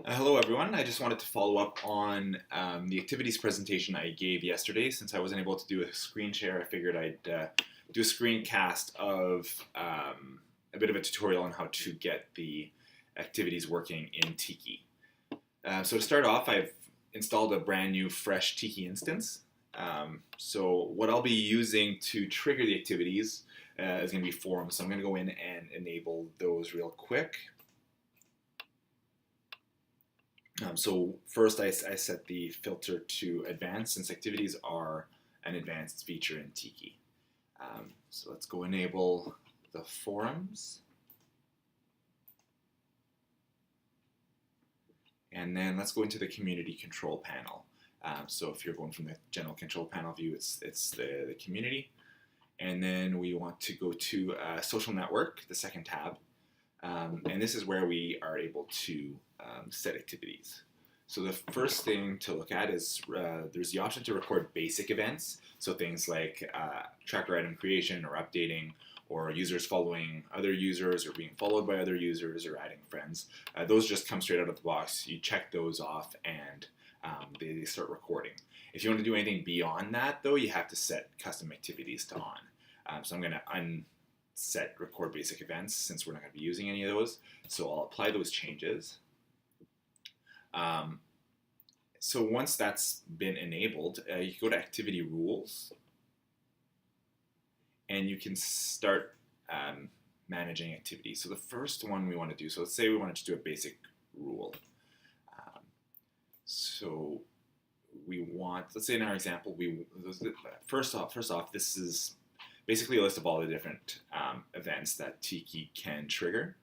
Hello everyone, I just wanted to follow up on the activities presentation I gave yesterday. Since I wasn't able to do a screen share, I figured I'd do a screencast of a bit of a tutorial on how to get the activities working in Tiki. So to start off, I've installed a brand new fresh Tiki instance. So what I'll be using to trigger the activities is going to be forums. So I'm going to go in and enable those real quick. So first I set the filter to advanced since activities are an advanced feature in Tiki. So let's go enable the forums. And then let's go into the community control panel. So if you're going from the general control panel view, it's the community. And then we want to go to social network, the second tab. And this is where we are able to set activities. So the first thing to look at is there's the option to record basic events. So things like tracker item creation or updating, or users following other users, or being followed by other users, or adding friends. Those just come straight out of the box. You check those off and they start recording. If you want to do anything beyond that, though, you have to set custom activities to on. So I'm going to unset record basic events since we're not going to be using any of those. So I'll apply those changes. So once that's been enabled, you can go to activity rules and you can start managing activities. So the first one we want to do, so let's say we wanted to do a basic rule. So we want, let's say in our example, first off, this is basically a list of all the different events that Tiki can trigger.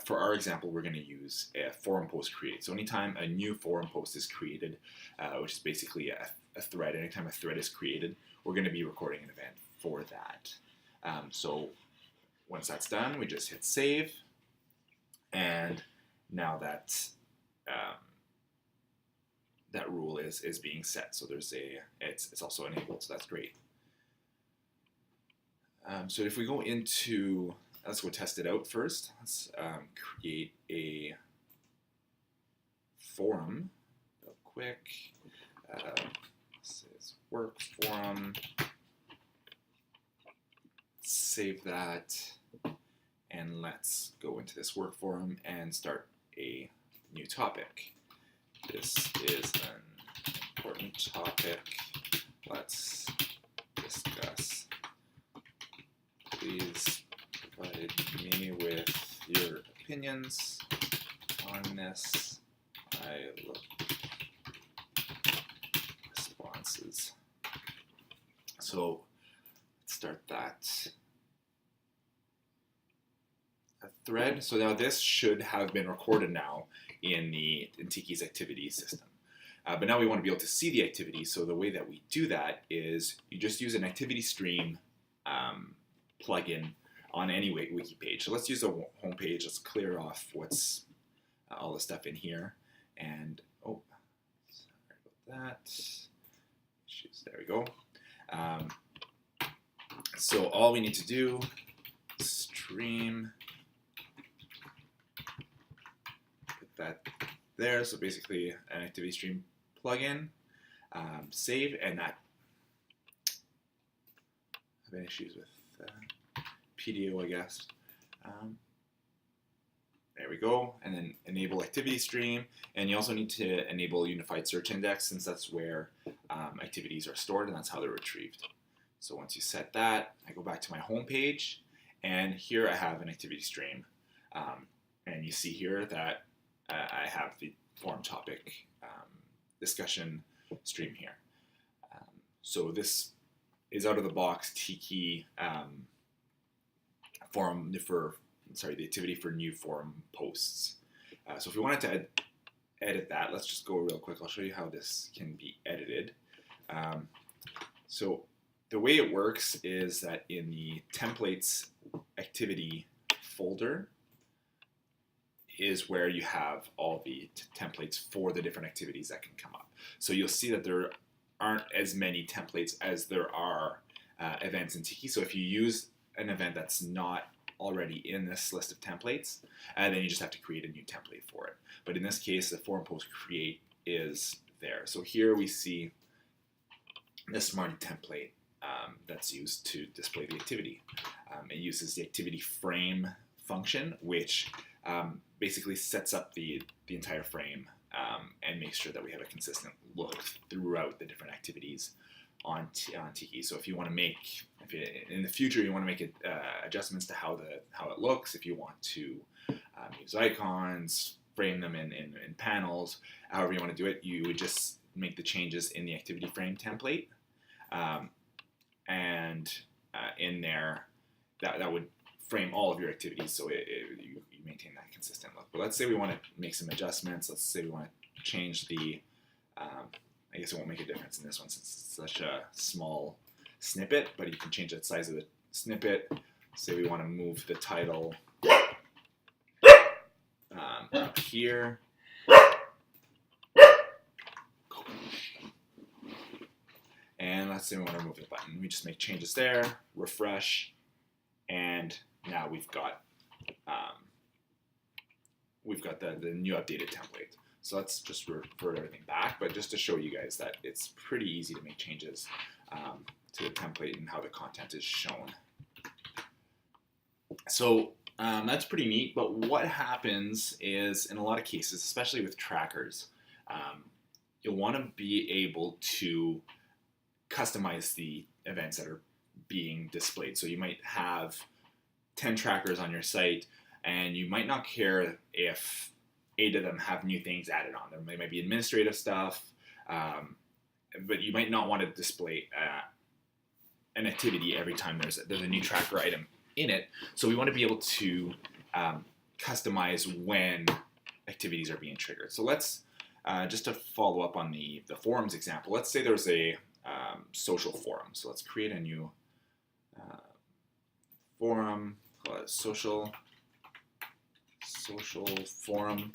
For our example, we're going to use a forum post create. So anytime a new forum post is created, which is basically a thread, anytime a thread is created, we're going to be recording an event for that. So once that's done, we just hit save, and now that that rule is being set. So there's it's also enabled, so that's great. So if we go into, let's go test it out first. Let's create a forum real quick. This is work forum. Save that, and let's go into this work forum and start a new topic. This is an important topic. Let's discuss. Please provide me with your opinions on this. I look responses. So let's start that thread. So now this should have been recorded now in Tiki's activity system. But now we want to be able to see the activity. So the way that we do that is you just use an activity stream plugin on any wiki page. So let's use a home page. Let's clear off what's all the stuff in here. And oh, sorry about that. Issues. There we go. So all we need to do, stream, put that there. So basically an activity stream plugin, save, and that have any issues with PDO, I guess. There we go, and then enable activity stream, and you also need to enable unified search index since that's where activities are stored and that's how they're retrieved. So once you set that, I go back to my home page, and here I have an activity stream, and you see here that I have the forum topic discussion stream here. So this is out of the box Tiki forum the activity for new forum posts. So if we wanted to edit that, let's just go real quick. I'll show you how this can be edited. So the way it works is that in the templates activity folder is where you have all the templates for the different activities that can come up. So you'll see that there aren't as many templates as there are events in Tiki. So if you use an event that's not already in this list of templates, and then you just have to create a new template for it. But in this case, the forum post create is there. So here we see the Smarty template that's used to display the activity. It uses the activity frame function, which basically sets up the entire frame and makes sure that we have a consistent look throughout the different activities on Tiki. So if you want to make, in the future you want to make adjustments to how it looks, if you want to use icons, frame them in panels, however you want to do it, you would just make the changes in the activity frame template, and in there that would frame all of your activities, so you maintain that consistent look. But let's say we want to make some adjustments. Let's say we want to change the, I guess it won't make a difference in this one since it's such a small snippet, but you can change the size of the snippet. Say we want to move the title up here. And let's say we want to remove the button. We just make changes there, refresh, and now we've got the new updated template. So let's just revert everything back, but just to show you guys that it's pretty easy to make changes to the template and how the content is shown. So that's pretty neat, but what happens is, in a lot of cases, especially with trackers, you'll want to be able to customize the events that are being displayed. So you might have 10 trackers on your site, and you might not care if 8 of them have new things added on them. They might be administrative stuff, but you might not want to display an activity every time there's a new tracker item in it. So we want to be able to customize when activities are being triggered. So let's, just to follow up on the forums example, let's say there's a social forum. So let's create a new forum, call it social forum,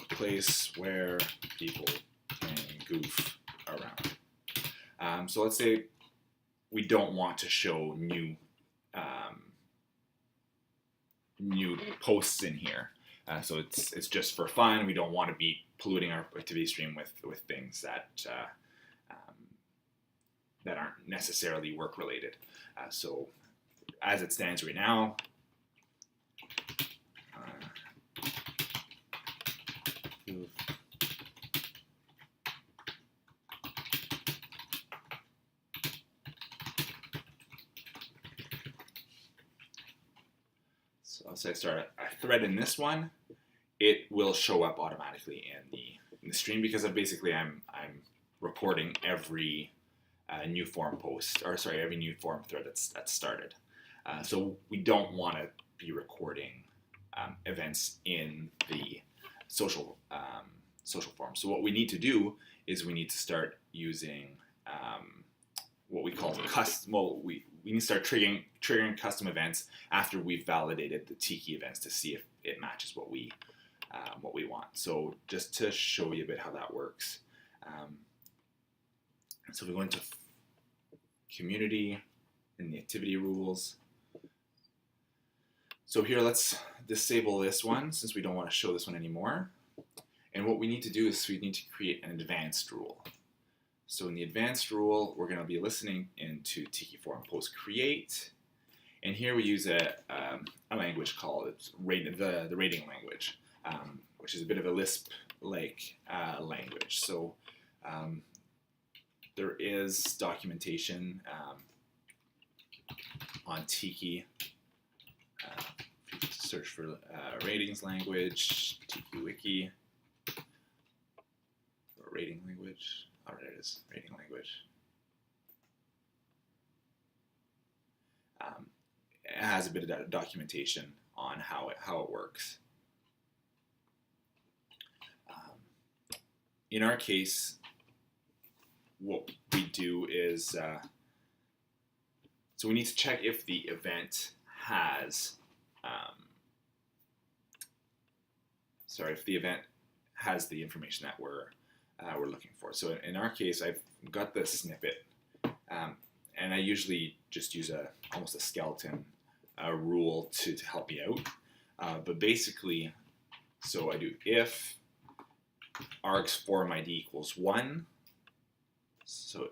place where people can goof around. So let's say we don't want to show new posts in here. So it's just for fun. We don't want to be polluting our activity stream with things that that aren't necessarily work related. So as it stands right now, so let's say I start a thread in this one, it will show up automatically in the stream because of basically I'm reporting every new forum post, or sorry, every new forum thread that's started. So we don't want to be recording events in the social forum. So what we need to do is we need to start using what we call custom. Well, we need to start triggering custom events after we've validated the Tiki events to see if it matches what we want. So just to show you a bit how that works. So we go into community and the activity rules. So here, let's disable this one since we don't want to show this one anymore. And what we need to do is we need to create an advanced rule. So in the advanced rule, we're going to be listening into Tiki forum post create. And here we use a language called the rating language, which is a bit of a Lisp-like language. So there is documentation on Tiki. If you search for ratings language, Tiki Wiki, or rating language. Oh, there it is, rating language. It has a bit of documentation on how it works. In our case, what we do is, so we need to check if the event has, if the event has the information that we're looking for. So in our case, I've got the snippet, and I usually just use almost a skeleton rule to help me out. But basically, so I do if args forum ID equals 1, so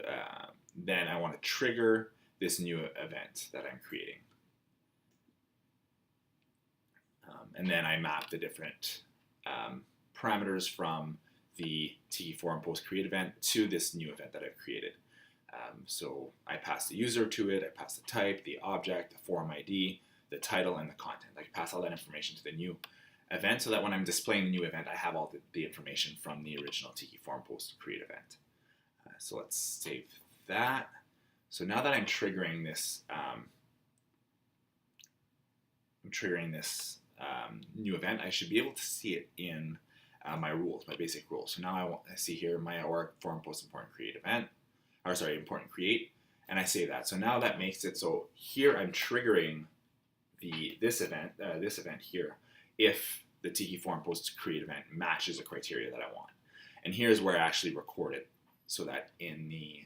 then I want to trigger this new event that I'm creating. And then I map the different parameters from the Tiki forum post create event to this new event that I've created. So I pass the user to it, I pass the type, the object, the forum ID, the title, and the content. I pass all that information to the new event so that when I'm displaying the new event, I have all the information from the original Tiki forum post create event. So let's save that. So now that I'm triggering this, new event, I should be able to see it in my rules, my basic rules. So now I see here my org forum post important create event, or sorry, important create, and I save that. So now that makes it so here I'm triggering this event here if the Tiki forum post create event matches the criteria that I want. And here's where I actually record it, so that in the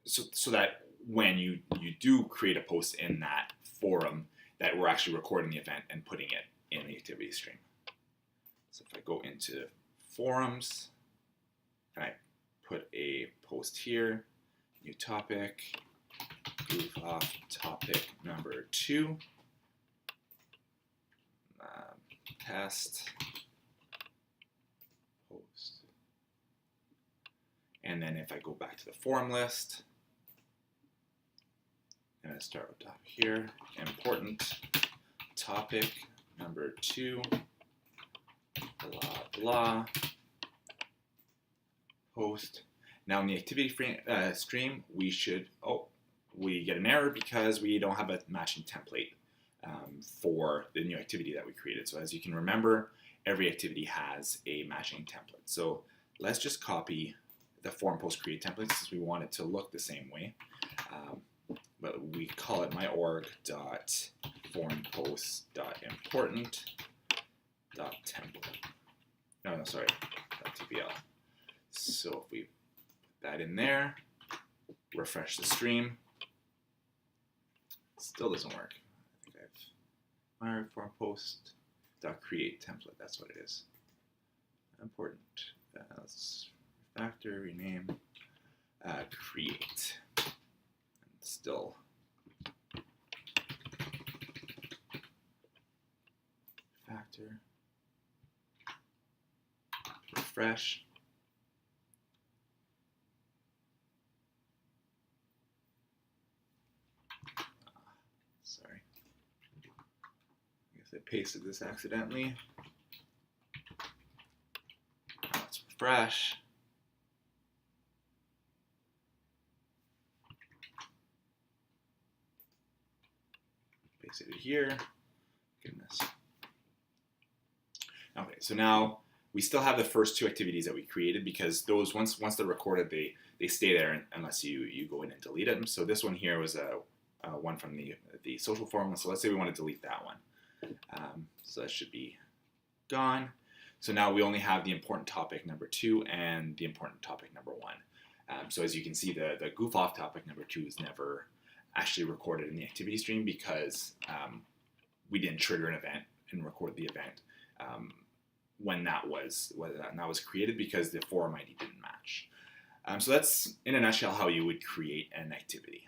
so that when you do create a post in that forum, that we're actually recording the event and putting it in the activity stream. So if I go into forums and I put a post here, new topic, goof off topic number 2, test post. And then if I go back to the forum list, and I start with top here, important topic number 2, blah blah, post. Now in the activity stream, we get an error because we don't have a matching template for the new activity that we created. So as you can remember, every activity has a matching template. So let's just copy the forum post create template since we want it to look the same way. But we call it myorg.formpost.important.template. No, sorry, .tpl. So if we put that in there, refresh the stream, it still doesn't work. I think I have myorg.formpost.create template. That's what it is. Important. Let's refactor, rename, create. Still factor, refresh. Sorry, I guess I pasted this accidentally. Now let's refresh. Paste it here. Goodness. Okay, so now we still have the first 2 activities that we created because those once they're recorded, they stay there unless you go in and delete them. So this one here was one from the social forum. So let's say we want to delete that one. So that should be gone. So now we only have the important topic number 2 and the important topic number 1. So as you can see, the goof off topic number 2 is never actually recorded in the activity stream because we didn't trigger an event and record the event when that was created because the forum ID didn't match. So that's in a nutshell how you would create an activity.